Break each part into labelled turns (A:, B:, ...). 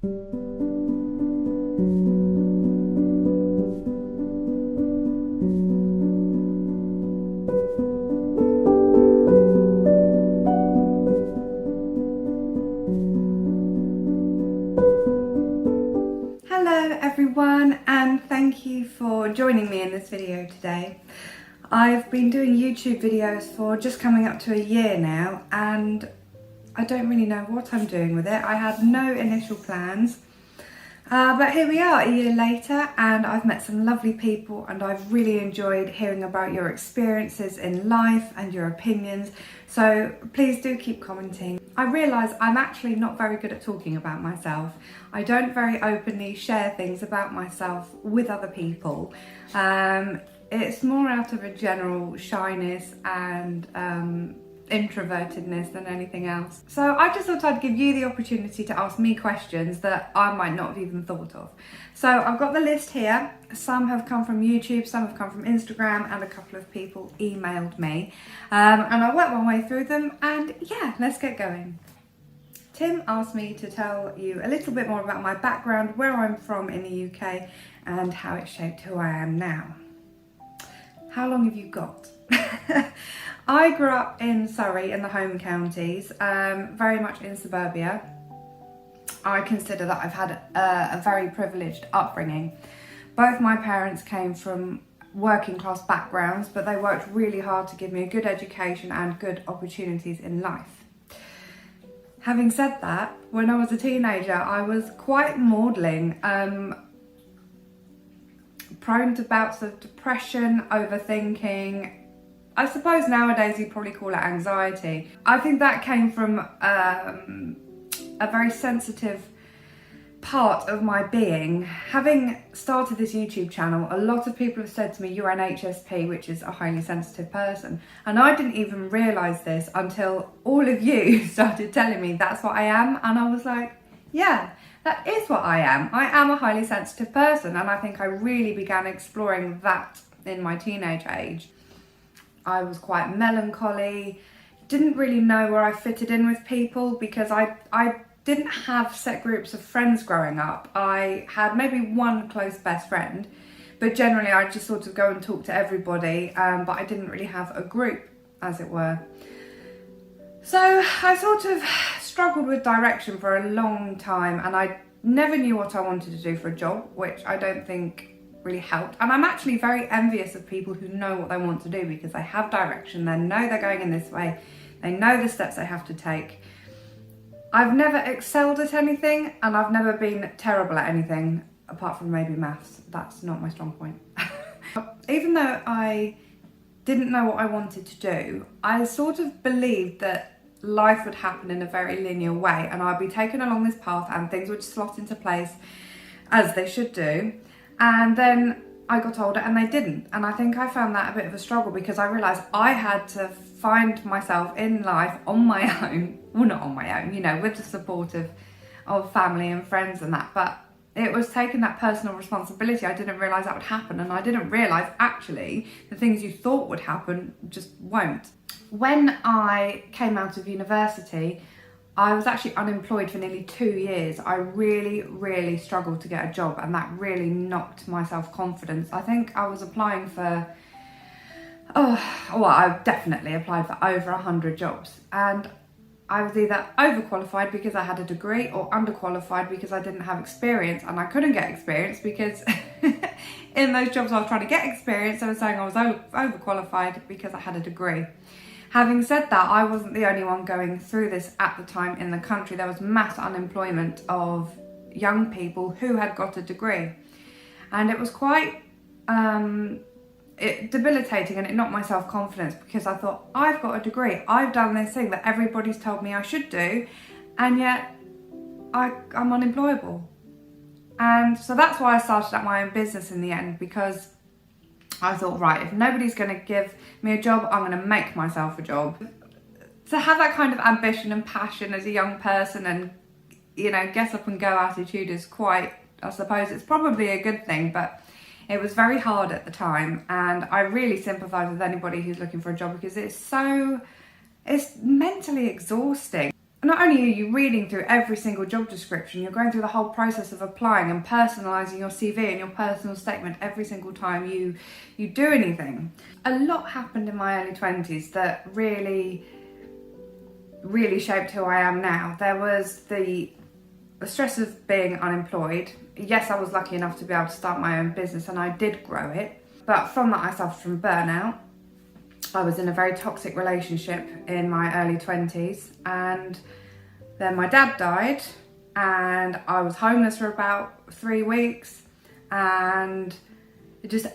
A: Hello everyone, and thank you for joining me in this video today. I've been doing YouTube videos for just coming up to a year now, and I don't really know what I'm doing with it. I had no initial plans, but here we are a year later, and I've met some lovely people, and I've really enjoyed hearing about your experiences in life and your opinions, so please do keep commenting. I realise I'm actually not very good at talking about myself. I don't very openly share things about myself with other people. It's more out of a general shyness and introvertedness than anything else. So I just thought I'd give you the opportunity to ask me questions that I might not have even thought of. So I've got the list here. Some have come from YouTube, some have come from Instagram, and a couple of people emailed me. And I'll work my way through them, and yeah, let's get going. Tim asked me to tell you a little bit more about my background, where I'm from in the UK, and how it shaped who I am now. How long have you got? I grew up in Surrey in the home counties, very much in suburbia. I consider that I've had a very privileged upbringing. Both my parents came from working class backgrounds, but they worked really hard to give me a good education and good opportunities in life. Having said that, when I was a teenager, I was quite maudlin, prone to bouts of depression, overthinking. I suppose nowadays you'd probably call it anxiety. I think that came from a very sensitive part of my being. Having started this YouTube channel, a lot of people have said to me, you're an HSP, which is a highly sensitive person. And I didn't even realise this until all of you started telling me that's what I am. And I was like, yeah, that is what I am. I am a highly sensitive person. And I think I really began exploring that in my teenage age. I was quite melancholy, didn't really know where I fitted in with people because I didn't have set groups of friends growing up. I had maybe one close best friend, but generally I just sort of go and talk to everybody, but I didn't really have a group, as it were. So I sort of struggled with direction for a long time, and I never knew what I wanted to do for a job, which I don't think really helped. And I'm actually very envious of people who know what they want to do because they have direction, they know they're going in this way, they know the steps they have to take. I've never excelled at anything, and I've never been terrible at anything apart from maybe maths. That's not my strong point. Even though I didn't know what I wanted to do, I sort of believed that life would happen in a very linear way, and I'd be taken along this path and things would slot into place as they should do. And then I got older and they didn't. And I think I found that a bit of a struggle because I realised I had to find myself in life on my own. Well, not on my own, you know, with the support of family and friends and that. But it was taking that personal responsibility. I didn't realise that would happen. And I didn't realise actually the things you thought would happen just won't. When I came out of university, I was actually unemployed for nearly 2 years. I really struggled to get a job, and that really knocked my self-confidence. I think I was applying for, I definitely applied for over 100 jobs. And I was either overqualified because I had a degree or underqualified because I didn't have experience. And I couldn't get experience because in those jobs I was trying to get experience, they were saying I was overqualified because I had a degree. Having said that, I wasn't the only one going through this at the time in the country. There was mass unemployment of young people who had got a degree. And it was quite debilitating, and it knocked my self-confidence because I thought, I've got a degree. I've done this thing that everybody's told me I should do, and yet I'm unemployable. And so that's why I started up my own business in the end, because I thought, right, if nobody's going to give me a job, I'm going to make myself a job. To have that kind of ambition and passion as a young person and, you know, get up and go attitude is quite, I suppose it's probably a good thing, but it was very hard at the time. And I really sympathise with anybody who's looking for a job because it's mentally exhausting. not only are you reading through every single job description, you're going through the whole process of applying and personalising your CV and your personal statement every single time you do anything. A lot happened in my early 20s that really shaped who I am now. There was the stress of being unemployed. Yes, I was lucky enough to be able to start my own business and I did grow it. But from that I suffered from burnout. I was in a very toxic relationship in my early 20s, and then my dad died and I was homeless for about 3 weeks, and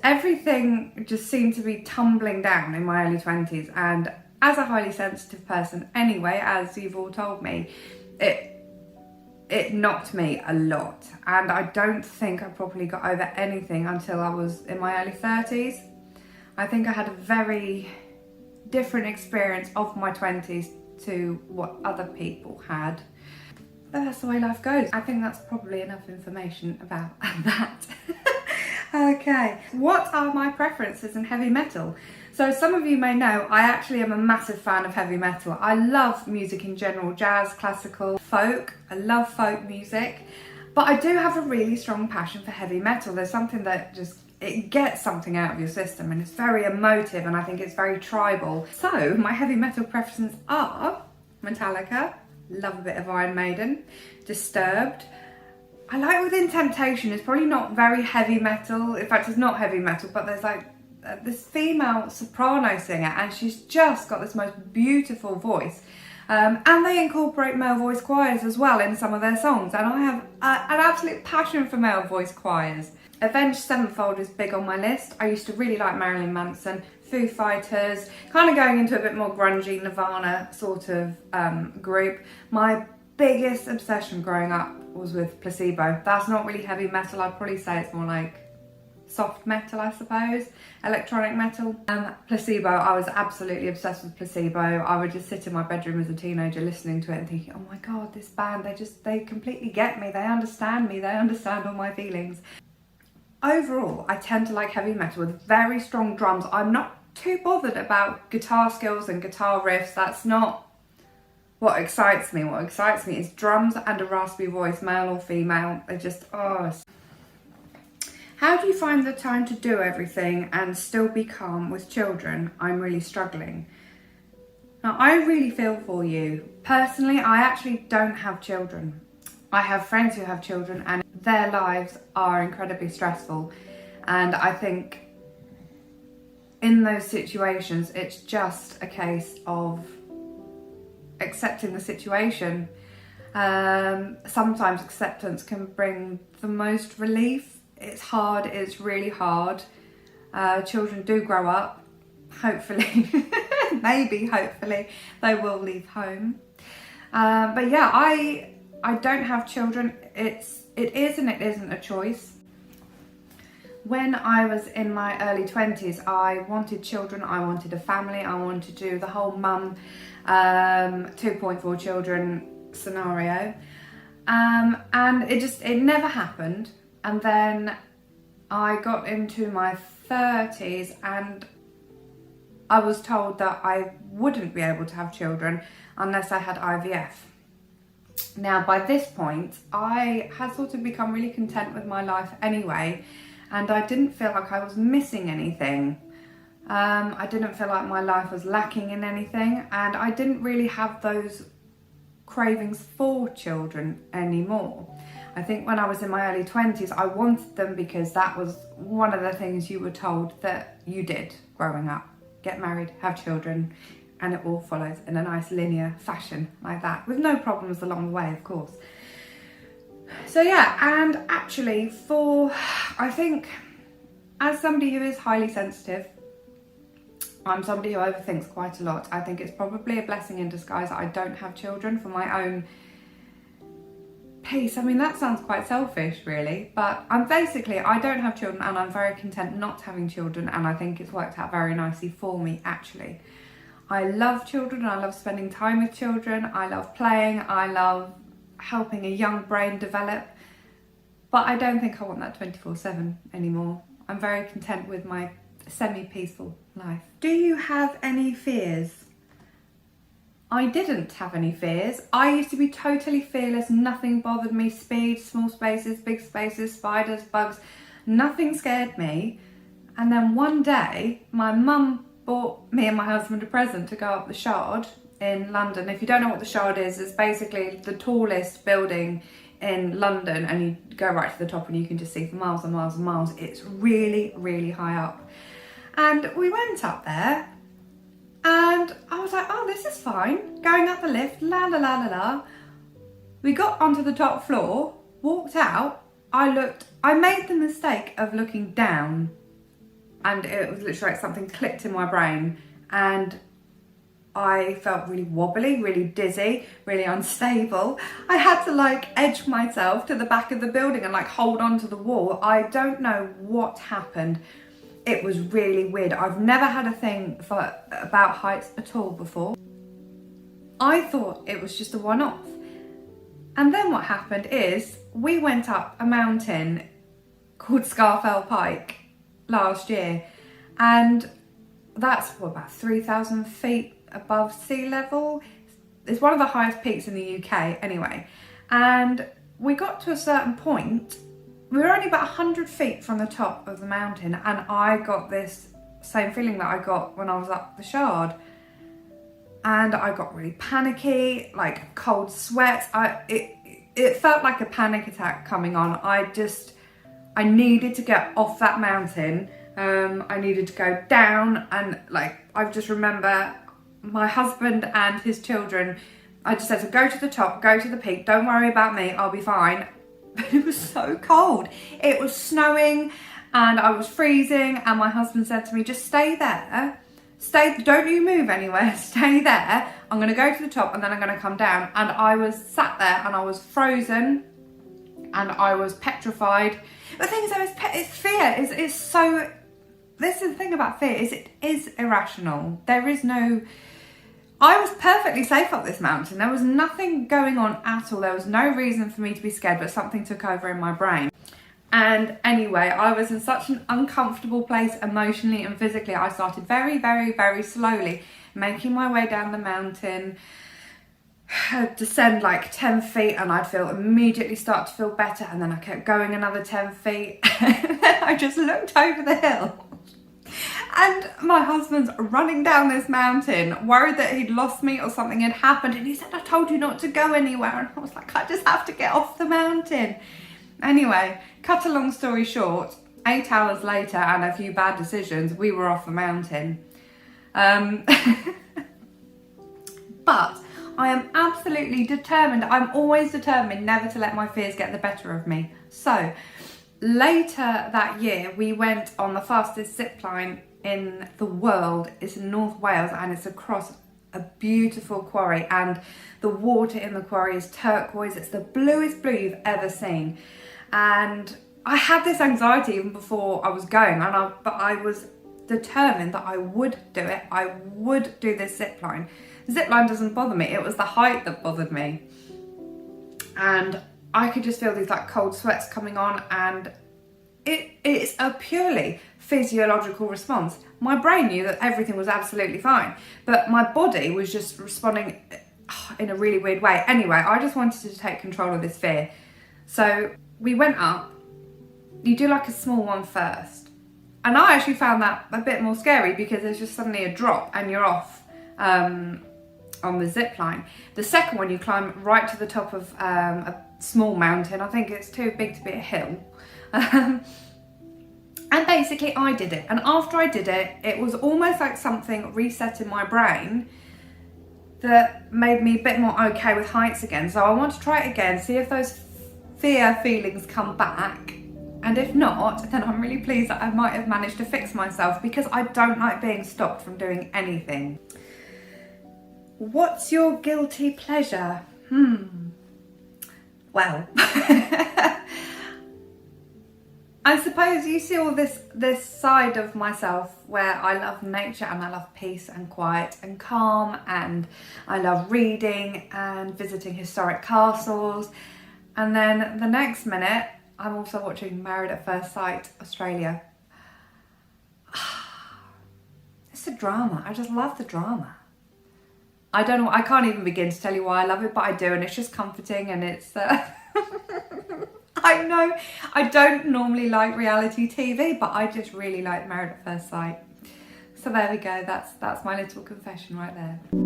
A: everything just seemed to be tumbling down in my early 20s. And as a highly sensitive person anyway, as you've all told me, it knocked me a lot, and I don't think I properly got over anything until I was in my early 30s. I think I had a very different experience of my 20s to what other people had. But that's the way life goes. I think that's probably enough information about that. Okay, what are my preferences in heavy metal? So some of you may know I actually am a massive fan of heavy metal. I love music in general, jazz, classical, folk. I love folk music, but I do have a really strong passion for heavy metal. There's something that it gets something out of your system, and it's very emotive, and I think it's very tribal. So my heavy metal preferences are Metallica, love a bit of Iron Maiden, Disturbed. I like Within Temptation. It's probably not very heavy metal. In fact, it's not heavy metal, but there's like this female soprano singer, and she's just got this most beautiful voice. And they incorporate male voice choirs as well in some of their songs, and I have an absolute passion for male voice choirs. Avenged Sevenfold is big on my list. I used to really like Marilyn Manson, Foo Fighters, kind of going into a bit more grungy Nirvana sort of group. My biggest obsession growing up was with Placebo. That's not really heavy metal. I'd probably say it's more like soft metal, I suppose, electronic metal. Placebo, I was absolutely obsessed with Placebo. I would just sit in my bedroom as a teenager listening to it and thinking, oh my God, this band, they completely get me. They understand me. They understand all my feelings. Overall, I tend to like heavy metal with very strong drums. I'm not too bothered about guitar skills and guitar riffs. That's not what excites me. What excites me is drums and a raspy voice, male or female. They're just, oh. How do you find the time to do everything and still be calm with children? I'm really struggling. Now, I really feel for you. Personally, I actually don't have children. I have friends who have children, and their lives are incredibly stressful. And I think in those situations, it's just a case of accepting the situation. Sometimes acceptance can bring the most relief. It's hard, it's really hard. Children do grow up, hopefully, hopefully they will leave home. But yeah, I don't have children. It is and it isn't a choice. When I was in my early 20s, I wanted children, I wanted a family, I wanted to do the whole mum 2.4 children scenario. And it never happened. And then I got into my 30s and I was told that I wouldn't be able to have children unless I had IVF. Now, by this point, I had sort of become really content with my life anyway, and I didn't feel like I was missing anything. I didn't feel like my life was lacking in anything, and I didn't really have those cravings for children anymore. I think when I was in my early 20s, I wanted them because that was one of the things you were told that you did growing up. Get married, have children, and it all follows in a nice linear fashion like that, with no problems along the way, of course. So yeah, and actually I think, as somebody who is highly sensitive, I'm somebody who overthinks quite a lot. I think it's probably a blessing in disguise that I don't have children for my own peace. I mean, that sounds quite selfish, really, but I don't have children, and I'm very content not having children, and I think it's worked out very nicely for me, actually. I love children, I love spending time with children, I love playing, I love helping a young brain develop, but I don't think I want that 24/7 anymore. I'm very content with my semi-peaceful life. Do you have any fears? I didn't have any fears. I used to be totally fearless. Nothing bothered me. Speed, small spaces, big spaces, spiders, bugs. Nothing scared me. And then one day, my mum bought me and my husband a present to go up the Shard in London. If you don't know what the Shard is, it's basically the tallest building in London, and you go right to the top and you can just see for miles and miles and miles. It's really, really high up. And we went up there. And I was like, oh, this is fine. Going up the lift, la la la la la. We got onto the top floor, walked out. I made the mistake of looking down, and it was literally like something clicked in my brain, and I felt really wobbly, really dizzy, really unstable. I had to like edge myself to the back of the building and like hold on to the wall. I don't know what happened. It was really weird. I've never had a thing about heights at all before. I thought it was just a one-off. And then what happened is we went up a mountain called Scarfell Pike last year, and that's about 3,000 feet above sea level. It's one of the highest peaks in the UK anyway. And we got to a certain point. We were only about 100 feet from the top of the mountain, and I got this same feeling that I got when I was up the Shard. And I got really panicky, like cold sweats. It felt like a panic attack coming on. I needed to get off that mountain. I needed to go down, and like, I just remember my husband and his children, I just said to go to the top, go to the peak, don't worry about me, I'll be fine. But it was so cold. It was snowing and I was freezing, and my husband said to me, just stay there. Don't you move anywhere, stay there. I'm gonna go to the top and then I'm gonna come down. And I was sat there and I was frozen and I was petrified. The thing is, it's fear. It's so, this is the thing about fear, is it is irrational. There is no, I was perfectly safe up this mountain. There was nothing going on at all. There was no reason for me to be scared, but something took over in my brain. And anyway, I was in such an uncomfortable place emotionally and physically. I started very, very, very slowly making my way down the mountain, descend like 10 feet, and I'd immediately start to feel better. And then I kept going another 10 feet. I just looked over the hill. And my husband's running down this mountain, worried that he'd lost me or something had happened. And he said, I told you not to go anywhere. And I was like, I just have to get off the mountain. Anyway, cut a long story short, 8 hours later and a few bad decisions, we were off the mountain. But I am absolutely determined. I'm always determined never to let my fears get the better of me. So later that year, we went on the fastest zip line in the world. It's in North Wales and it's across a beautiful quarry, and the water in the quarry is turquoise. It's the bluest blue you've ever seen. And I had this anxiety even before I was going, but I was determined that I would do it. I would do this zip line. The zip line doesn't bother me. It was the height that bothered me. And I could just feel these like cold sweats coming on, and it's a purely physiological response. My brain knew that everything was absolutely fine, but my body was just responding in a really weird way. Anyway, I just wanted to take control of this fear. So we went up. You do like a small one first. And I actually found that a bit more scary because there's just suddenly a drop and you're off on the zip line. The second one, you climb right to the top of a small mountain. I think it's too big to be a hill. And basically I did it. And after I did it, it was almost like something reset in my brain that made me a bit more okay with heights again. So I want to try it again, see if those fear feelings come back. And if not, then I'm really pleased that I might have managed to fix myself, because I don't like being stopped from doing anything. What's your guilty pleasure? Well, I suppose you see all this side of myself where I love nature and I love peace and quiet and calm, and I love reading and visiting historic castles. And then the next minute, I'm also watching Married at First Sight Australia. It's the drama. I just love the drama. I don't know, I can't even begin to tell you why I love it, but I do, and it's just comforting, and it's I know I don't normally like reality TV, but I just really like Married at First Sight. So there we go, that's my little confession right there.